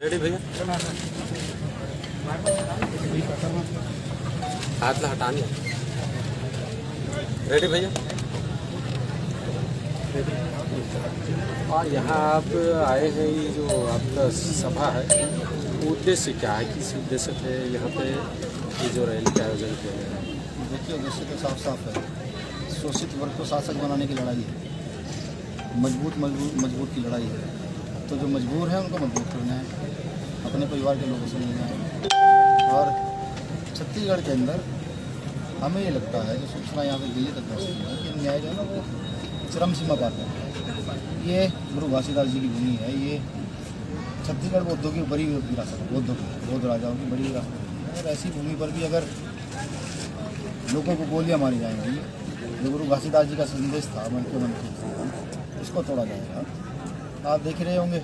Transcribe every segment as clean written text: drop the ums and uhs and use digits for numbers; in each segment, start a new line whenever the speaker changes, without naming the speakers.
Ready भैया, हाथ ला हटानी। Ready भैया। और यहाँ आप आए हैं, ये जो आपका सभा है, उद्देश्य क्या है, किस उद्देश्य से यहाँ पे ये जो रैली का आयोजन किया गया है?
देखिए, उद्देश्य तो साफ साफ है। शोषित वर्ग को शासक बनाने की लड़ाई है, मजबूत की लड़ाई है। तो जो मजबूर है उनको मजबूत करना है, अपने परिवार के लोगों से मिलना है। और छत्तीसगढ़ के अंदर हमें ये लगता है, जो सूचना यहाँ से दिल्ली तक पहुँचती है कि न्याय जो है ना वो चरम सीमा पार है। ये गुरु घासीदास जी की भूमि है। ये छत्तीसगढ़ बौद्धों की बड़ी विरासत है, बौद्ध राजाओं की बड़ी विरासत है। और ऐसी भूमि पर भी अगर लोगों को गोलियाँ मारी जाएंगी, जो गुरु घासीदास जी का संदेश था मन के उसको तोड़ा जाएगा। आप देख रहे होंगे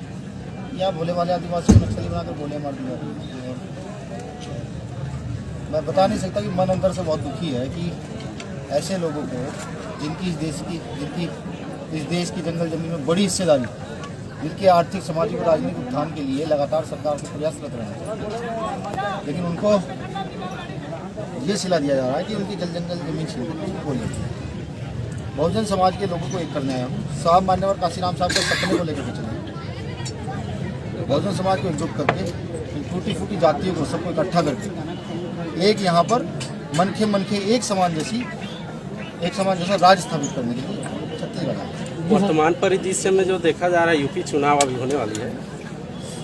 या भोले वाले आदिवासी को नक्सली बनाकर गोलियाँ मार दी जाती हैं। और मैं बता नहीं सकता कि मन अंदर से बहुत दुखी है कि ऐसे लोगों को जिनकी इस देश की जंगल जमीन में बड़ी हिस्सेदारी, जिनके आर्थिक, सामाजिक और राजनीतिक उत्थान के लिए लगातार सरकार को प्रयासरत रहे हैं, लेकिन उनको ये सिला दिया जा रहा है कि उनकी जंगल जमीन छीन बोली। बहुजन समाज के लोगों को एक करने आया हूँ। साहब मान्यवर काशीराम साहब के सपने को लेकर चले, बहुजन समाज को एकजुट करके, टूटी फूटी जातियों को सबको इकट्ठा करके एक यहाँ पर मन के एक समान जैसा राज स्थापित करने के लिए छत्तीसगढ़।
वर्तमान परिदृश्य में जो देखा जा रहा है, यूपी चुनाव अभी होने वाली है,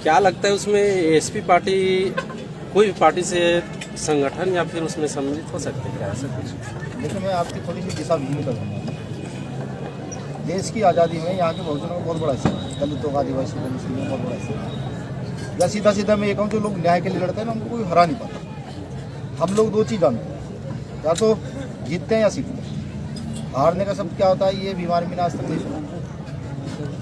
क्या लगता है उसमें एसपी पार्टी, कोई भी पार्टी से संगठन या फिर उसमें सम्मिलित हो सकते हैं क्या, ऐसा कुछ?
देखिए, मैं आपकी थोड़ी सी दिशा भी कर दूँगा। देश की आज़ादी में यहाँ के बहुजनों का बहुत बड़ा हिस्सा है, दलितों का, आदिवासी का, मुस्लिमों का बहुत बड़ा हिस्सा है। या सीधा मैं ये कहूँ, जो लोग न्याय के लिए लड़ते हैं ना, उनको कोई हरा नहीं पाता। हम लोग दो चीज़ जानते हैं, या तो जीतते हैं या सीखते हैं। हारने का शब्द क्या होता है, ये बीमारी में आज तक नहीं सुना।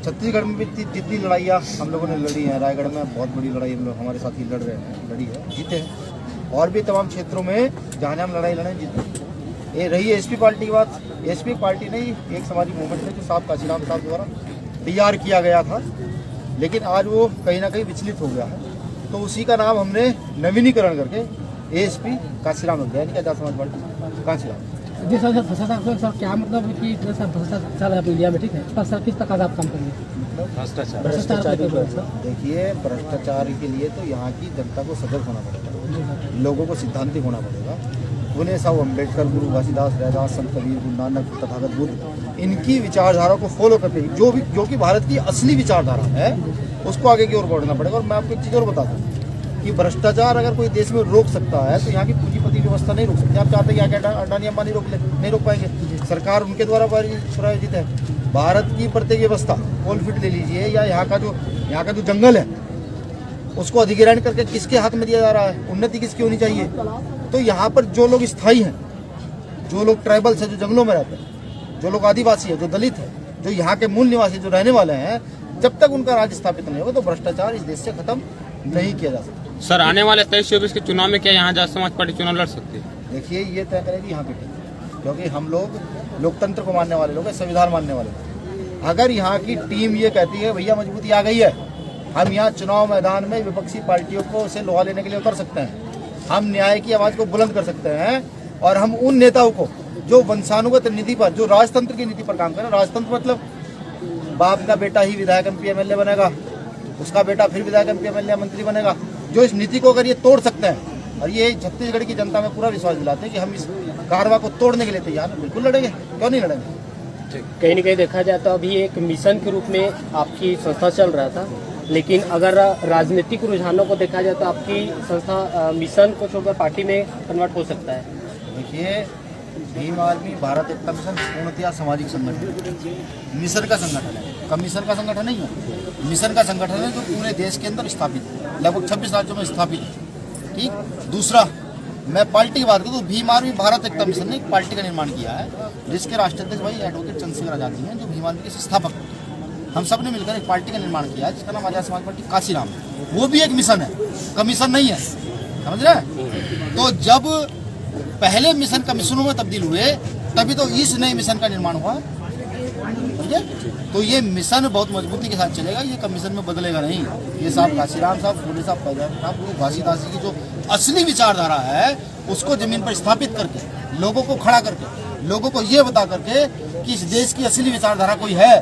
छत्तीसगढ़ में भी जितनी लड़ाइयाँ हम लोगों ने लड़ी हैं, रायगढ़ में बहुत बड़ी लड़ाई हम लोग, हमारे साथी लड़ रहे हैं, लड़ी है, जीते हैं। और भी तमाम क्षेत्रों में जहाँ हम लड़ाई लड़े जीते। ये रही एसपी पार्टी की बात। एसपी पार्टी ने एक सामाजिक मूवमेंट है जो साहब काशीराम साहब द्वारा तैयार किया गया था, लेकिन आज वो कहीं ना कहीं विचलित हो गया है। तो उसी का नाम हमने नवीनीकरण करके एसपी काशीराम रख दिया, यानी कि आजाद समाज पार्टी काशीराम।
जी सर, भ्रष्टाचार सर क्या मतलब कि सर भ्रष्टाचार है इंडिया में, ठीक है, पर सर किस प्रकार आप काम करेंगे?
भ्रष्टाचार
देखिए, भ्रष्टाचार के लिए तो यहाँ की जनता को सजग होना पड़ेगा, लोगों को सिद्धांतिक होना पड़ेगा। पुणे साहब अम्बेडकर, गुरु घासीदास, रैदास, संत कबीर, गुरु नानक, तथागत बुद्ध, इनकी विचारधारा को फॉलो करके जो कि भारत की असली विचारधारा है, उसको आगे की ओर बढ़ना पड़ेगा। और मैं आपको एक चीज़ और बता दूँ कि भ्रष्टाचार अगर कोई देश में रोक सकता है तो यहाँ की पूंजीपति व्यवस्था नहीं रोक सकती। आप चाहते हैं कि अडानी अंबानी नहीं रोक पाएंगे, सरकार उनके द्वारा प्रायोजित है। भारत की प्रत्येक व्यवस्था, कोलफील्ड ले लीजिए, या यहाँ का जो जंगल है उसको अधिग्रहण करके किसके हाथ में दिया जा रहा है, उन्नति किसकी होनी चाहिए। तो यहाँ पर जो लोग स्थायी हैं, जो लोग ट्राइबल्स हैं, जो जंगलों में रहते हैं, जो लोग आदिवासी हैं, जो दलित हैं, जो यहाँ के मूल निवासी जो रहने वाले हैं, जब तक उनका राज्य स्थापित नहीं होगा तो भ्रष्टाचार इस देश से खत्म नहीं किया जा सकता।
सर, आने वाले 23-24 के चुनाव में क्या यहाँ आजाद समाज पार्टी चुनाव लड़ सकती है?
देखिए, ये तय करेगी यहाँ की टीम, क्योंकि हम लोग लोकतंत्र को मानने वाले लोग हैं, संविधान मानने वाले लोग। अगर यहाँ की टीम ये कहती है भैया मजबूती आ गई है, हम यहाँ चुनाव मैदान में विपक्षी पार्टियों को से लोहा लेने के लिए उतर सकते हैं, हम न्याय की आवाज़ को बुलंद कर सकते हैं, और हम उन नेताओं को जो वंशानुगत नीति पर, जो राजतंत्र की नीति पर काम करें, राजतंत्र मतलब बाप का बेटा ही विधायक MP MLA बनेगा, उसका बेटा फिर विधायक MP MLA मंत्री बनेगा, जो इस नीति को अगर ये तोड़ सकते हैं, और ये छत्तीसगढ़ की जनता में पूरा विश्वास दिलाते हैं कि हम इस कारवा को तोड़ने के लिए तैयार हैं, बिल्कुल लड़ेंगे, क्यों नहीं लड़ेंगे।
कहीं न कहीं देखा जाए तो अभी एक मिशन के रूप में आपकी संस्था चल रहा था, लेकिन अगर राजनीतिक रुझानों को देखा जाए तो आपकी संस्था मिशन को छोड़कर पार्टी में कन्वर्ट हो सकता है।
देखिए, भीम आर्मी भारत एकता मिशन पूर्णतया सामाजिक संगठन, मिशन का संगठन है, कमीशन का संगठन नहीं है। मिशन का संगठन है जो पूरे देश के अंदर स्थापित है, लगभग 26 राज्यों में स्थापित है। ठीक। दूसरा, मैं पार्टी की बात करूँ तो भीम आर्मी भारत एकता मिशन ने एक पार्टी का निर्माण किया है, जिसके राष्ट्राध्यक्ष भाई एडवोकेट चंद्रशेखर आजाद जी हैं, जो भीम आर्मी के संस्थापक। हम सब ने मिलकर एक पार्टी का निर्माण किया है जिसका नाम आजाद समाज पार्टी काशीराम है। वो भी एक मिशन है, कमीशन नहीं है, समझ रहे हैं। तो जब पहले मिशन कमीशनों में तब्दील हुए, तभी तो इस नए मिशन का निर्माण हुआ। ठीक है। तो ये मिशन बहुत मजबूती के साथ चलेगा, ये कमीशन में बदलेगा नहीं। ये साहब काशीराम साहब, फूले साहब, फैजान साहब, गुरु घासीदास जी की जो असली विचारधारा है उसको जमीन पर स्थापित करके, लोगों को खड़ा करके, लोगों को ये बता करके कि इस देश की असली विचारधारा कोई है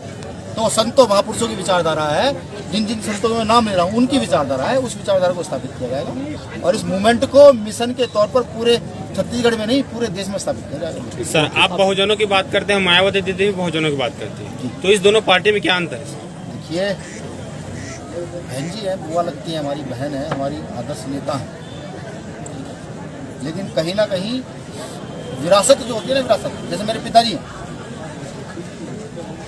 तो संतों महापुरुषों की विचारधारा है, जिन जिन संतों में नाम ले रहा हूँ उनकी विचारधारा है, उस विचारधारा को स्थापित किया जाएगा और इस मूवमेंट को मिशन के तौर पर पूरे छत्तीसगढ़ में नहीं पूरे देश में स्थापित किया जाएगा।
सर, आप बहुजनों की बात करते हैं, मायावती दीदी भी बहुजनों की बात करती है, तो इस दोनों पार्टी में क्या अंतर है?
देखिए, बहन जी है, बुआ लगती है, हमारी बहन है, हमारी आदर्श नेता है, लेकिन कहीं ना कहीं विरासत जो होती है ना, विरासत, जैसे मेरे पिताजी हैं,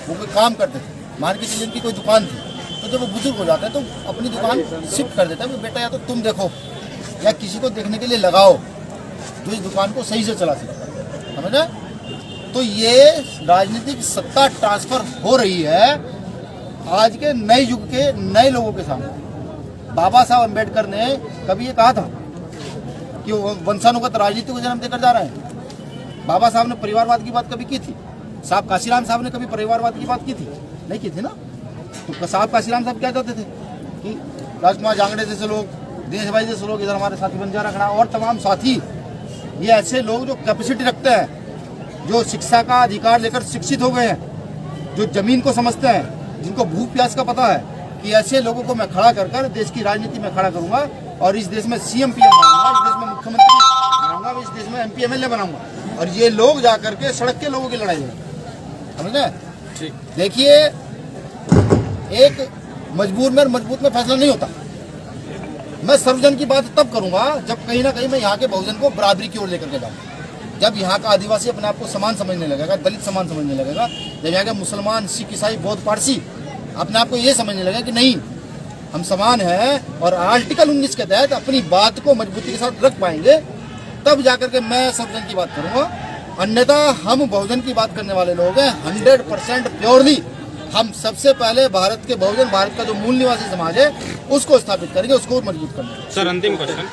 वो कोई काम करते थे, मान के चलिए उनकी कोई दुकान थी, तो जब वो बुजुर्ग हो जाते हैं तो अपनी दुकान शिफ्ट कर देता है, बेटा या तो तुम देखो या किसी को देखने के लिए लगाओ जो इस दुकान को सही से चला सके, समझे? तो ये राजनीतिक सत्ता ट्रांसफर हो रही है आज के नए युग के नए लोगों के सामने। बाबा साहब अम्बेडकर ने कभी ये कहा था कि वो वंशानुगत राजनीति को जन्म देकर जा रहे हैं। बाबा साहब ने परिवारवाद की बात कभी की थी? साहब काशीराम साहब ने कभी परिवारवाद की बात की थी? नहीं की थी ना। तो साहब काशीराम साहब क्या चाहते थे कि राजकुमार जांगड़े जैसे लोग, देश भाई जैसे लोग इधर हमारे साथी बंजारा रखना और तमाम साथी, ये ऐसे लोग जो कैपेसिटी रखते हैं, जो शिक्षा का अधिकार लेकर शिक्षित हो गए हैं, जो जमीन को समझते हैं, जिनको भूख प्यास का पता है, कि ऐसे लोगों को मैं खड़ा कर कर देश की राजनीति में खड़ा करूंगा और इस देश में सीएम पीएम बनाऊंगा, इस देश में मुख्यमंत्री बनाऊंगा, इस देश में एमपी एमएलए बनाऊंगा और ये लोग जा करके सड़क के लोगों की लड़ाई लड़ेंगे, समझे? देखिए, एक मजबूत में फैसला नहीं होता। मैं सर्वजन की बात तब करूंगा जब कहीं ना कहीं मैं यहाँ के बहुजन को बराबरी की ओर लेकर के जाऊंगा, जब यहाँ का आदिवासी अपने आप को समान समझने लगेगा, दलित समान समझने लगेगा, जब यहाँ के मुसलमान, सिख, ईसाई, बौद्ध, पारसी अपने आप को ये समझने लगेगा कि नहीं, हम समान हैं और आर्टिकल 19 के तहत अपनी बात को मजबूती के साथ रख पाएंगे, तब जाकर के मैं सर्वजन की बात करूंगा। अन्यथा हम बहुजन की बात करने वाले लोग हैं, 100% प्योरली हम सबसे पहले भारत के बहुजन, भारत का जो मूल निवासी समाज है उसको स्थापित करेंगे, उसको मजबूत करेंगे।
सर, अंतिम क्वेश्चन।